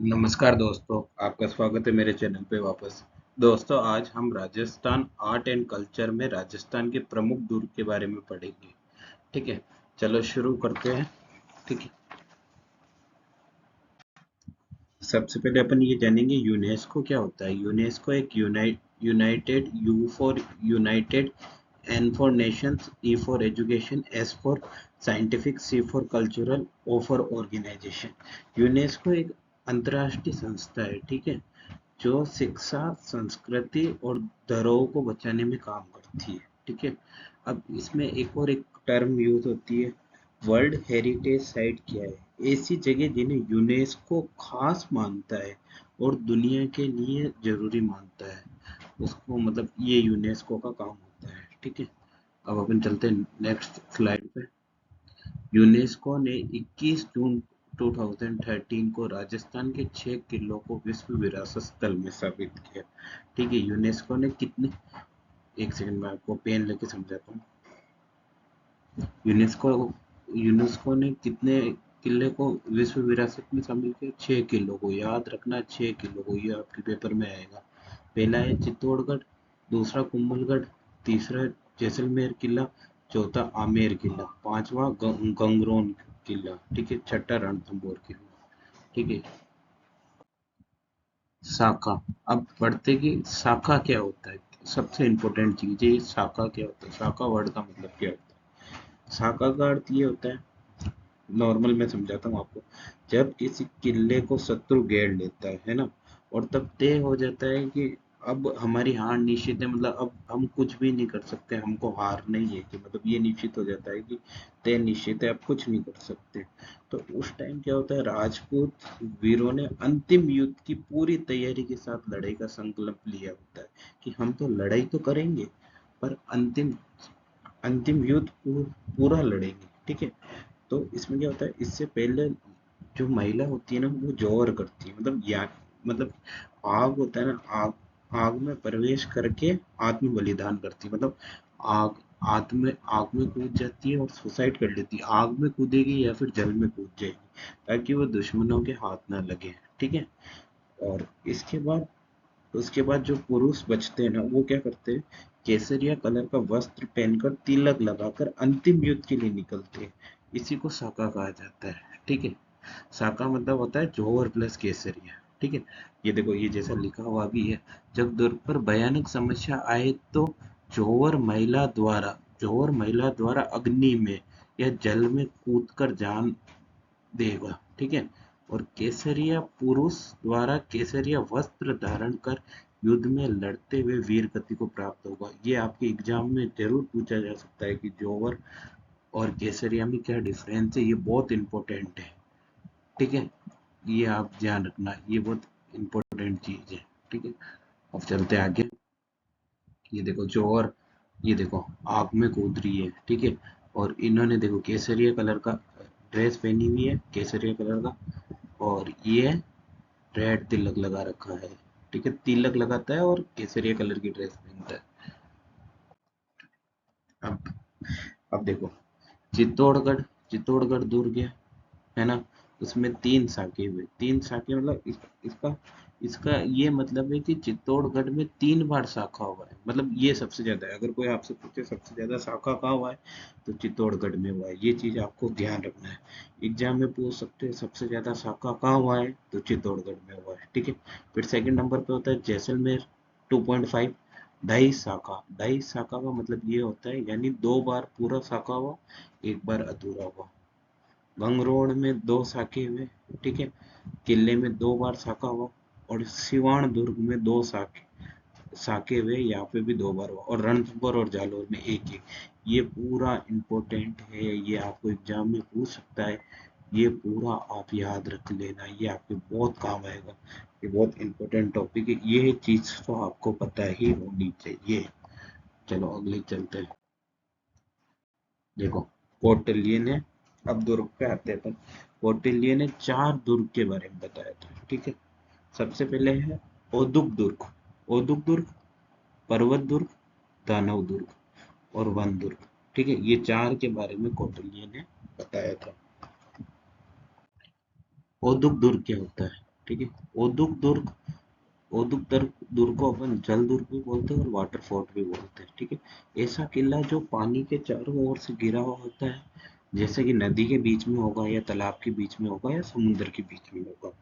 नमस्कार दोस्तों, आपका स्वागत है मेरे चैनल पे वापस। दोस्तों, आज हम राजस्थान आर्ट एंड कल्चर में राजस्थान के प्रमुख दुर्ग के बारे में पढ़ेंगे। ठीक है, चलो शुरू करते हैं। ठीक है, सबसे पहले अपन ये जानेंगे यूनेस्को क्या होता है। यूनेस्को एक united, U for united, N for nations, E for education, S for scientific, C for cultural, O for organisation. UNESCO एक अंतर्राष्ट्रीय संस्था है, ठीक है, जो शिक्षा, संस्कृति और धरोहर को बचाने में काम करती है। ठीक है, अब इसमें एक टर्म यूज होती है, वर्ल्ड हेरिटेज साइट क्या है। ऐसी जगह जिन्हें यूनेस्को खास मानता है और दुनिया के लिए जरूरी मानता है, उसको मतलब ये यूनेस्को का काम होता है। ठीक है, अब अपन चलते हैं नेक्स्ट स्लाइड पे। यूनेस्को ने 21 जून 2013 को राजस्थान के 6 किलों को विश्व विरासत स्थल में स्थापित किया। ठीक है, यूनेस्को ने कितने, एक सेकंड में आपको पेन लेके समझाता हूँ। यूनेस्को यूनेस्को ने कितने किले को विश्व विरासत में शामिल किया? 6 किलो को, याद रखना 6 किलो को, ये आपके पेपर में आएगा। पहला है चित्तौड़गढ़, दूसरा कुंभलगढ़, तीसरा जैसलमेर किला, चौथा आमेर किला, पांचवा गंगरोन किला, ठीक है, छठा रणथंभौर किला। ठीक है, शाखा। अब पढ़ते कि शाखा क्या होता है। सबसे इंपॉर्टेंट चीज है शाखा क्या होता है, शाखा वर्ड का मतलब क्या होता है। शाखा का अर्थ ये होता है, नॉर्मल मैं समझाता हूँ आपको। जब किसी किले को शत्रु घेर लेता है ना, और तब तय हो जाता है कि अब हमारी हार निश्चित है, मतलब अब हम कुछ भी नहीं कर सकते, हमको हार नहीं है, कि मतलब ये निश्चित हो जाता है कि तय निश्चित है, अब कुछ नहीं कर सकते। तो उस टाइम क्या होता है, राजपूत वीरों ने अंतिम युद्ध की पूरी तैयारी के साथ लड़ाई का संकल्प लिया होता है, कि हम तो लड़ाई तो करेंगे, पर अंतिम अंतिम युद्ध पूरा लड़ेंगे। ठीक है, तो इसमें क्या होता है, इससे पहले जो महिला होती है ना, वो जौहर करती है, मतलब या मतलब आग होता है ना, आग, आग में प्रवेश करके आत्म बलिदान करती है, मतलब आग, आग में कूद जाती है और सुसाइड कर लेती है। आग में कूदेगी या फिर जल में कूद जाएगी, ताकि वो दुश्मनों के हाथ ना लगे। ठीक है, और इसके बाद, उसके बाद जो पुरुष बचते हैं ना, वो क्या करते हैं, केसरिया कलर का वस्त्र पहनकर तिलक लगाकर अंतिम युद्ध के लिए निकलते हैं। इसी को साका कहा जाता है। ठीक है, साका मतलब होता है जौहर प्लस केसरिया। ठीक है, ये देखो, ये जैसा लिखा हुआ भी है, जब दुर्ग पर भयानक समस्या आए तो जौहर महिला द्वारा अग्नि में या जल में कूदकर जान देगा। ठीक है, और केसरिया पुरुष द्वारा केसरिया वस्त्र धारण कर युद्ध में लड़ते हुए वीर गति को प्राप्त होगा। ये आपके एग्जाम में जरूर पूछा जा सकता है कि जौहर और केसरिया में क्या डिफरेंस है, ये बहुत इंपॉर्टेंट है। ठीक है, ये आप ध्यान रखना, ये बहुत इंपॉर्टेंट चीज है। ठीक है, अब चलते हैं आगे। ये देखो जौहर, ये देखो आग में कूद रही है। ठीक है, और इन्होंने देखो केसरिया कलर का ड्रेस पहनी हुई है, केसरिया कलर का, और ये रेड तिलक लगा रखा है। ठीक है, तिलक लगाता है और केसरिया कलर की ड्रेस पहनता है। अब अब देखो, चित्तौड़गढ़, चित्तौड़गढ़ दुर्ग है ना, उसमें तीन साके हुए, तीन साके मतलब इसका इसका ये मतलब है कि चित्तौड़गढ़ में 3 बार शाखा हुआ है, मतलब ये सबसे ज्यादा है। अगर कोई आपसे पूछे सबसे ज्यादा शाखा कहाँ हुआ है, तो चित्तौड़गढ़ में हुआ है। ये चीज आपको ध्यान रखना है, एग्जाम में पूछ सकते हैं सबसे ज्यादा शाखा कहाँ हुआ है, तो चित्तौड़गढ़ में हुआ है। ठीक है, फिर सेकंड नंबर पे होता है जैसलमेर, 2.5, ढाई शाखा। ढाई शाखा का मतलब ये होता है, यानी 2 बार पूरा शाखा हुआ, 1 बार अधूरा हुआ। गंगरोड़ में 2 शाखे हुए। ठीक है, किले में 2 बार शाखा हुआ, और सिवान दुर्ग में 2 शाखे शाखे हुए, यहाँ पे भी 2 बार हुआ, और रणथंभौर और जालौर में एक एक। ये पूरा इम्पोर्टेंट है, ये आपको एग्जाम में पूछ सकता है। ये पूरा आप याद रख लेना, ये आपके बहुत काम आएगा। ये बहुत इम्पोर्टेंट टॉपिक है, ये चीज तो आपको पता ही होनी चाहिए। चलो अगले चलते हैं। देखो, कौटिल्य ने, अब दुर्ग पे आते हैं अपन। कौटिल्य ने 4 दुर्ग के बारे में बताया था। ठीक है, सबसे पहले है ओदुक दुर्ग। ओदुक दुर्ग, पर्वत दुर्ग, दानव दुर्ग और वन दुर्ग। ठीक है, ये 4 के बारे में कौटिल्य ने बताया था। ओदुक दुर्ग क्या होता है? ठीक है। ओदुक दुर्ग, दुर्ग को अपन जल दुर्ग भी बोलते हैं और वाटर फोर्ट भी बोलते हैं, ठीक है। ऐसा किला जो पानी के चारों ओर से घिरा हुआ होता है, जैसे कि नदी के बीच में होगा या तालाब के बीच में होगा या समुद्र के बीच में होगा,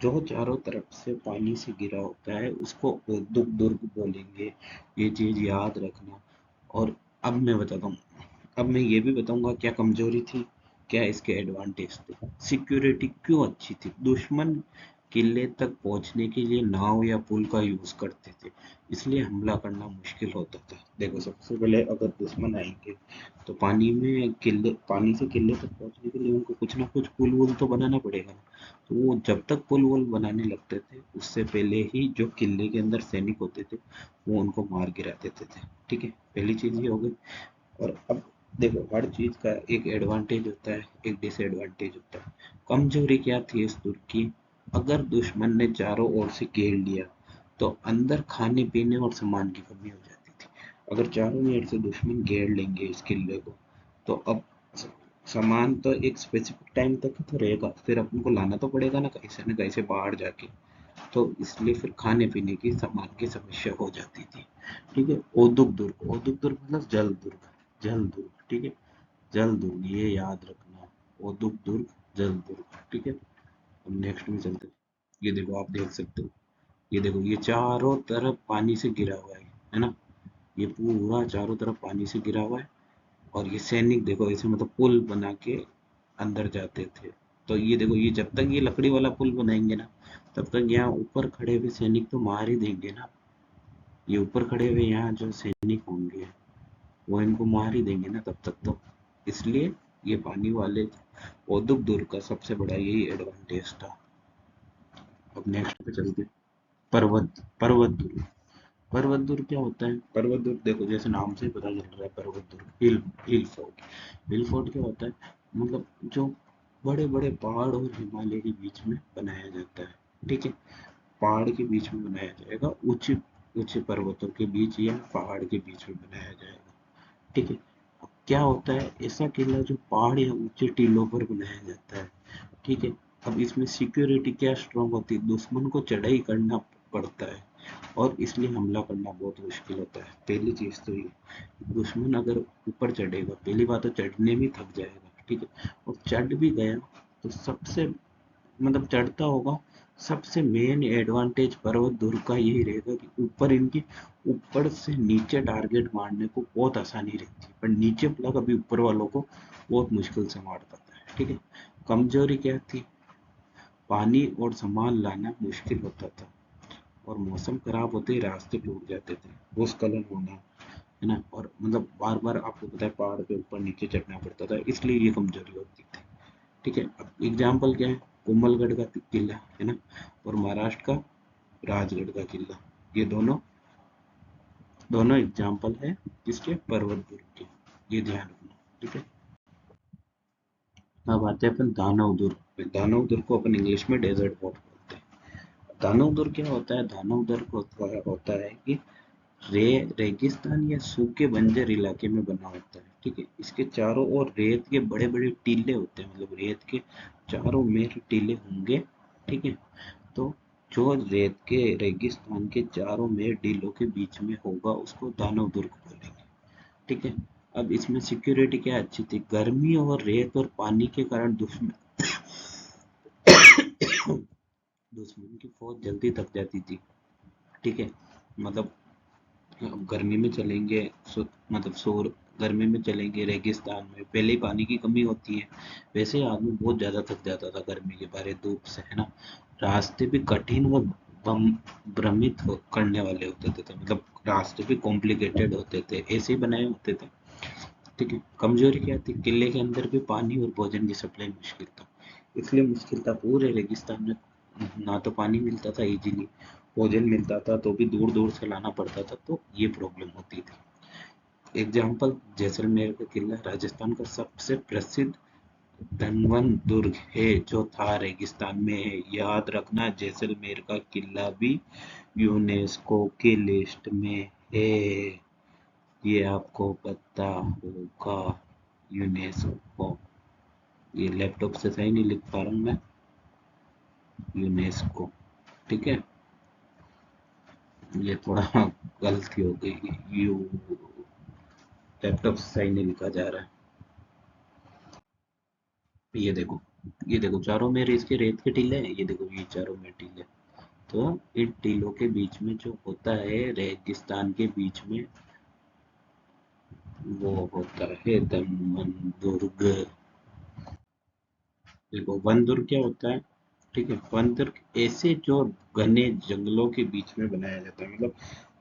जो चारों तरफ से पानी से घिरा होता है उसको ओदुक दुर्ग बोलेंगे। ये चीज याद रखना। और अब मैं बताता हूँ, अब मैं ये भी बताऊंगा क्या कमजोरी थी, क्या इसके एडवांटेज थे। सिक्योरिटी क्यों अच्छी थी, दुश्मन किले तक पहुंचने के लिए नाव या पुल का यूज करते थे, इसलिए हमला करना मुश्किल होता था। देखो सबसे पहले अगर दुश्मन आएंगे तो पानी से किले तक पहुंचने के लिए उनको कुछ ना कुछ पुल वुल तो बनाना पड़ेगा ना। तो वो जब तक पुल वुल बनाने लगते थे उससे पहले ही जो किले के अंदर सैनिक होते थे वो उनको मार गिरा देते थे, ठीक है। पहली चीज ये हो गई। और अब देखो हर चीज का एक एडवांटेज होता है, एक डिसएडवांटेज होता है। कमजोरी क्या थी इस दुर्ग की, अगर दुश्मन ने चारों ओर से घेर लिया तो अंदर खाने पीने और सामान की कमी हो जाती थी। अगर चारों ओर से दुश्मन घेर लेंगे इस किले को तो अब सामान तो एक स्पेसिफिक टाइम तक ही तो रहेगा, फिर अपन को लाना तो पड़ेगा ना कहीं से बाहर जाके। तो इसलिए फिर खाने पीने की सामान की समस्या हो जाती थी, ठीक है। ओदुक दुर्ग मतलब जल दुर्ग, जल दुर्ग, ठीक है। जल दुर्ग ये याद रखना, ओदुक दुर्ग, जल दुर्ग, ठीक है। अब नेक्स्ट में चलते हैं। ये देखो आप देख सकते हो, ये देखो ये चारों तरफ पानी से घिरा हुआ है ना। ये पूरा चारों तरफ पानी से घिरा हुआ है। और ये सैनिक देखो ऐसे मतलब पुल बना के अंदर जाते थे। तो ये देखो ये जब तक ये लकड़ी वाला पुल बनाएंगे ना तब तक यहाँ ऊपर खड़े हुए सैनिक तो मार ही देंगे ना। ये ऊपर खड़े हुए यहाँ जो सैनिक होंगे वो इनको मार ही देंगे ना तब तक तो। इसलिए ये पानी वाले ओदुक दुर्ग का सबसे बड़ा यही एडवांटेज था। अब नेक्स्ट पे चलते हैं। पर्वत दुर्ग। पर्वत दुर्ग क्या होता है, पर्वत दुर्ग देखो जैसे नाम से ही पता चल रहा है, पर्वत दुर्ग हिल फोर्ट। हिल फोर्ट क्या होता है, मतलब जो बड़े बड़े पहाड़ और हिमालय के बीच में बनाया जाता है, ठीक है। पहाड़ के बीच में बनाया जाएगा, ऊंचे ऊंचे पर्वतों के बीच या पहाड़ के बीच में बनाया जाएगा, ठीक है। अब क्या होता है, ऐसा किला जो पहाड़ या ऊंचे टीलों पर बनाया जाता है, ठीक है। अब इसमें सिक्योरिटी क्या स्ट्रांग होती है, दुश्मन को चढ़ाई करना पड़ता है और इसलिए हमला करना बहुत मुश्किल होता है। पहली चीज तो ये, दुश्मन अगर ऊपर चढ़ेगा पहली बात तो चढ़ने में थक जाएगा, ठीक है। और चढ़ भी गया तो सबसे मतलब चढ़ता होगा, सबसे मेन एडवांटेज पर्वत दुर्ग का यही रहेगा कि ऊपर इनकी ऊपर से नीचे टारगेट मारने को बहुत आसानी रहती है, पर नीचे वाला कभी ऊपर वालों को बहुत मुश्किल से मार पाता है, ठीक है। कमजोरी क्या थी, पानी और सामान लाना मुश्किल होता था और मौसम खराब होते ही रास्ते टूट जाते थे, भूस्खलन होना, है ना। और मतलब बार बार आपको पता है पहाड़ के ऊपर नीचे चढ़ना पड़ता था, इसलिए ये कमजोरी होती थी, ठीक है। अब एग्जाम्पल क्या है, कोमलगढ़ का किला है ना, और महाराष्ट्र का राजगढ़ का किला, ये दोनों दोनों एग्जाम्पल है किसके, पर्वत दुर्ग के, ये ध्यान रखना, ठीक है। अब आते हैं अपन दानव दुर्ग पे। दानव दुर्ग को अपन इंग्लिश में डेजर्ट फोर्ट बोलते हैं। दानव दुर्ग क्या होता है, दानव दुर्ग होता है कि रेगिस्तान या सूखे बंजर इलाके में बना होता है, ठीक है। इसके चारों ओर रेत के बड़े बड़े टीले होते हैं, मतलब रेत के चारों मेर टीले होंगे, ठीक है। तो जो रेत के रेगिस्तान के चारों मेर टीलों के बीच में होगा उसको दानव दुर्ग बोलेंगे, ठीक है। अब इसमें सिक्योरिटी क्या अच्छी थी, गर्मी और रेत और पानी के कारण दुश्मन की फौज जल्दी थक जाती थी, ठीक है। मतलब अब गर्मी में चलेंगे, मतलब गर्मी में चलेंगे रेगिस्तान में, पहले ही पानी की कमी होती है, वैसे ही आदमी बहुत ज्यादा थक जाता था गर्मी के बारे धूप से, है ना। रास्ते भी कठिन व करने वाले होते थे, मतलब रास्ते भी कॉम्प्लिकेटेड होते थे, ऐसे ही बनाए होते थे, ठीक है। कमजोरी क्या थी, किले के अंदर भी पानी और भोजन की सप्लाई मुश्किल था, इसलिए मुश्किल था पूरे रेगिस्तान में, ना तो पानी मिलता था इजीली, भोजन मिलता था तो भी दूर दूर से लाना पड़ता था, तो ये प्रॉब्लम होती थी। एग्जाम्पल जैसलमेर का किला राजस्थान का सबसे प्रसिद्ध धनवन दुर्ग है जो था रेगिस्तान में है, याद रखना जैसलमेर का किला भी यूनेस्को की लिस्ट में है, ये आपको पता होगा। यूनेस्को, ये लैपटॉप से सही नहीं लिख पा रहा हूँ मैं। यूनेस्को। ठीक है, ये थोड़ा गलती हो गई, यू लैपटॉप सही नहीं लिखा जा रहा है। ये देखो, ये देखो चारों में इसके रेत के टीले हैं, ये देखो ये चारों में टीले। तो इन टीलों के बीच में जो होता है रेगिस्तान के बीच में, वो होता है दमन दुर्ग। देखो वन दुर्ग क्या होता है, ठीक है, वन दुर्ग ऐसे जो घने जंगलों के बीच में बनाया जाता है, मतलब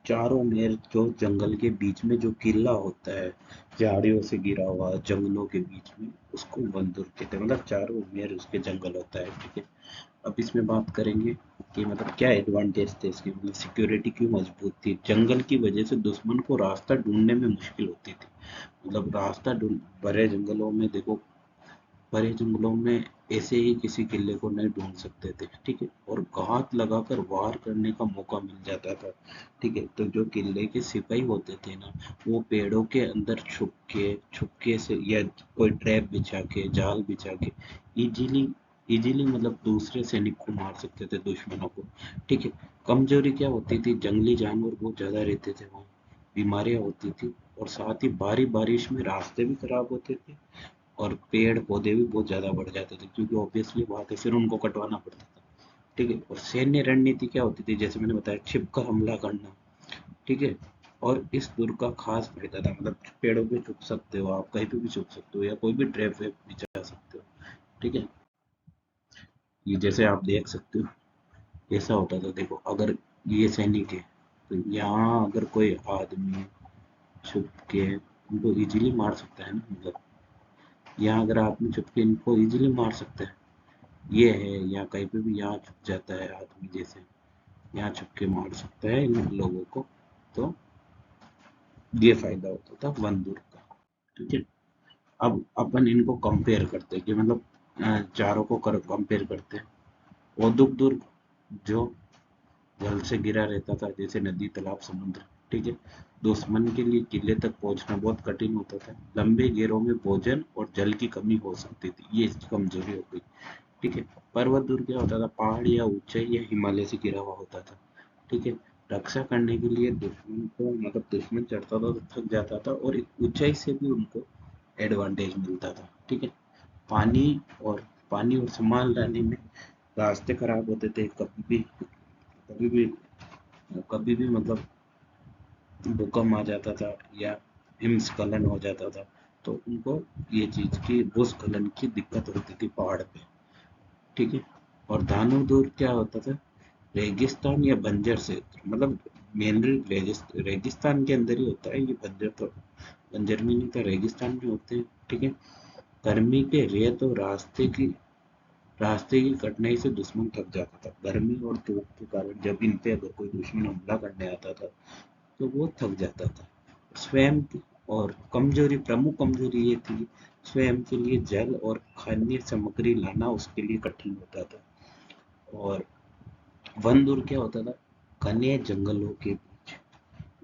चारों मेर जो जंगल के बीच में जो किला होता है, झाड़ियों से घिरा हुआ जंगलों के बीच में, उसको वन दुर्ग कहते हैं, मतलब चारों मेर उसके जंगल होता है। ठीक है, अब इसमें बात करेंगे कि मतलब क्या एडवांटेज थे इसके, मतलब सिक्योरिटी क्यों मजबूत थी। जंगल की वजह से दुश्मन को रास्ता ढूंढने में मुश्किल होती थी, मतलब रास्ता ढूंढ, बड़े जंगलों में देखो, बड़े जंगलों में ऐसे ही किसी किले को नहीं ढूंढ सकते थे। ठीक है, और घात लगाकर वार करने का मौका मिल जाता था। ठीक है, तो जो किले के सिपाही होते थे ना, वो पेड़ों के अंदर छुपके से या कोई ट्रैप बिछा के, जाल बिछा के इजीली इजीली मतलब दूसरे सैनिक को मार सकते थे, दुश्मनों को। ठीक है, कमजोरी क्या होती थी, जंगली जानवर बहुत ज्यादा रहते थे वहाँ, बीमारियां होती थी, और साथ ही बारी बारिश में रास्ते भी खराब होते थे, और पेड़ पौधे भी बहुत ज्यादा बढ़ जाते थे, क्योंकि ऑब्वियसली बात है फिर उनको कटवाना पड़ता था। ठीक है, और सैन्य रणनीति क्या होती थी, जैसे मैंने बताया, छिपकर हमला करना। ठीक है, और इस दुर्ग का खास फायदा था, मतलब पेड़ों पे छुप सकते हो आप, कहीं पे भी छुप सकते हो, या कोई भी ट्रैप वेप बिछा सकते हो। ठीक है, ये जैसे आप देख सकते हो, ऐसा होता था, देखो अगर ये सैनिक है, तो यहाँ अगर कोई आदमी छुप के उनको इजीली मार सकता है ना, मतलब यहाँ अगर आदमी छुप के इनको इजीली मार सकता है, ये है, या कहीं पे भी यहाँ छुप जाता है आदमी, जैसे यहाँ छुप के मार सकता है इन लोगों को। तो ये फायदा होता था बंदूक का। ठीक है, अब अपन इनको कंपेयर करते हैं कि मतलब चारों को कंपेयर करते हैं। औदुक दुर्ग जो जल से घिरा रहता था, जैसे नदी तालाब समुद्र। ठीक है, दुश्मन के लिए किले तक पहुंचना बहुत कठिन होता था, लंबे घेरों में भोजन और जल की कमी हो सकती थी, ये इसकी कमजोरी हो गई। ठीक है, पर्वत दुर्ग क्या होता था, पहाड़ या ऊंचाई या हिमालय से घिरा हुआ होता था। ठीक है, रक्षा करने के लिए दुश्मन को, मतलब दुश्मन चढ़ता था तो थक जाता था, और ऊंचाई से भी उनको एडवांटेज मिलता था। ठीक है, पानी और पानी और सामान लाने में रास्ते खराब होते थे, कभी भी कभी भी मतलब भूकंप आ जाता था, या हिमस्खलन हो जाता था, तो उनको ये चीज की, भूस्खलन की दिक्कत होती थी पहाड़ पे। ठीक है, और दानवदुर क्या होता था, रेगिस्तान या बंजर क्षेत्र, मतलब मेनली रेगिस्तान के अंदर ही होता है ये, बंजर तो, बंजर में नहीं था, रेगिस्तान में होते हैं। ठीक है, गर्मी के रेत और रास्ते की कठिनाई से दुश्मन थक जाता था, गर्मी और धूप के कारण जब इन पे अगर कोई दुश्मन हमला करने आता था, तो वो थक जाता था। स्वयं की और कमजोरी, प्रमुख कमजोरी ये थी, स्वयं के लिए जल और खाद्य सामग्री लाना उसके लिए कठिन होता था। और वन दुर्ग क्या होता था, घने जंगलों के बीच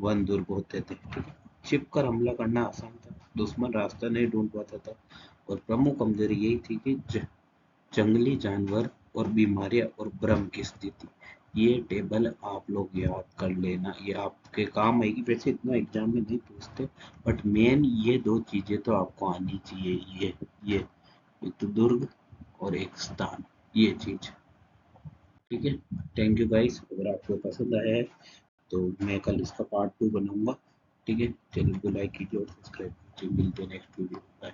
वन दुर्ग होते थे। ठीक है, छिप कर हमला करना आसान था, दुश्मन रास्ता नहीं ढूंढ पाता था, और प्रमुख कमजोरी यही थी कि जंगली जानवर और बीमारियां और भ्रम की स्थिति। ये टेबल आप लोग याद कर लेना, ये आपके काम आएगी, वैसे इतना एग्जाम में नहीं पूछते, बट मेन ये दो चीजें तो आपको आनी चाहिए, ये एक तो दुर्ग और एक स्थान, ये चीज। ठीक है, थैंक यू गाइस, अगर आपको पसंद आया है तो मैं कल इसका पार्ट 2 बनाऊंगा। ठीक है, चैनल को लाइक कीजिए और सब्सक्राइब कीजिए, मिलते हैं नेक्स्ट वीडियो, बाय।